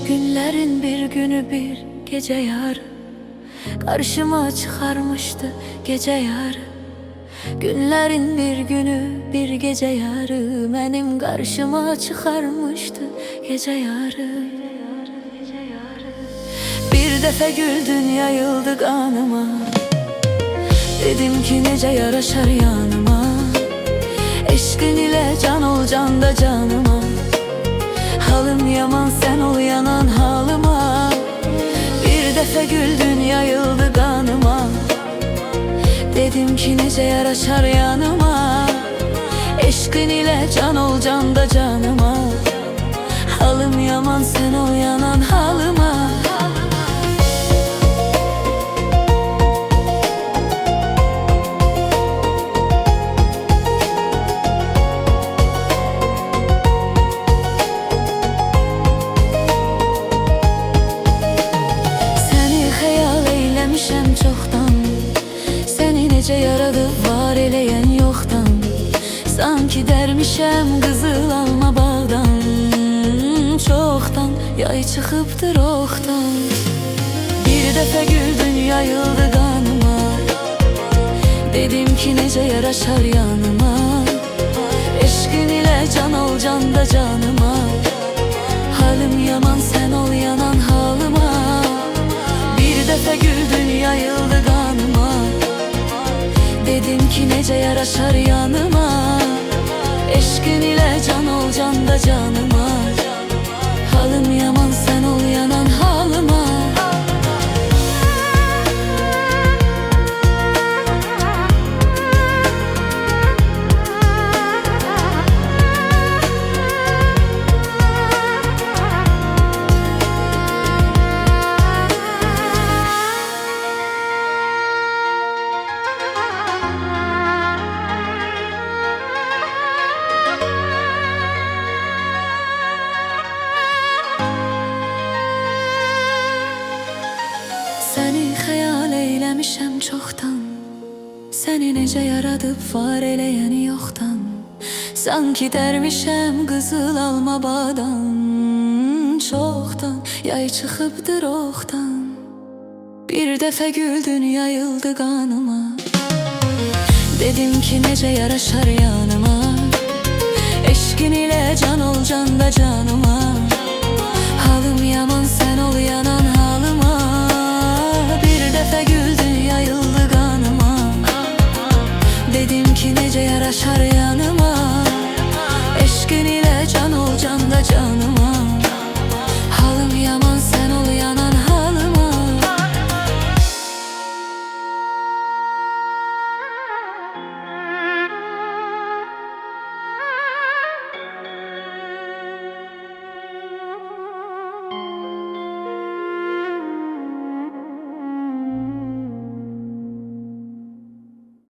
Günlerin bir günü bir gece yarı karşıma çıkarmıştı gece yarı. Günlerin bir günü bir gece yarı benim karşıma çıkarmıştı gece yarı. Bir defa güldün yayıldı kanıma, dedim ki nece yaraşar yanıma. Eşkin ile can ol can da canıma, halım yaman sen ol yanan halıma. Bir defa güldün yayıldı kanıma, dedim ki nece yaraşar yanıma. Eşkin ile can ol can da canıma, halım yaman sen ol yanan halıma. Çoxdan seni necə yaradıb var eləyən yoxdan. Sanki dərmişəm qızıl alma bağdan, çoxdan yay çıxıbdır oxdan. Bir dəfə güldün yayıldı qanıma, dedim ki necə yaraşar yanıma. Eşqin ilə can ol can da canıma, halım yaman sen ol yanan halıma. Bir dəfə güldün yayıldı kanıma, dedim ki nece yaraşar yanıma. Eşkin ile can ol can da canıma, halım yaman sen ol yanan halıma. Səni xəyal eyləmişəm çoxdan, səni necə yaradıb var eləyəni yoxdan. Sanki dərmişəm qızıl alma bağdan, çoxdan yay çıxıbdır oxdan. Bir dəfə güldün yayıldı qanıma, dedim ki necə yaraşar yanıma. Eşqin ilə can ol can da canıma, halım yaman sen ol yanan halıma. Bir dəfə güldün yayıldı qanıma, dedim ki necə yaraşar yanıma. Eşqin ilə can ol can da canıma,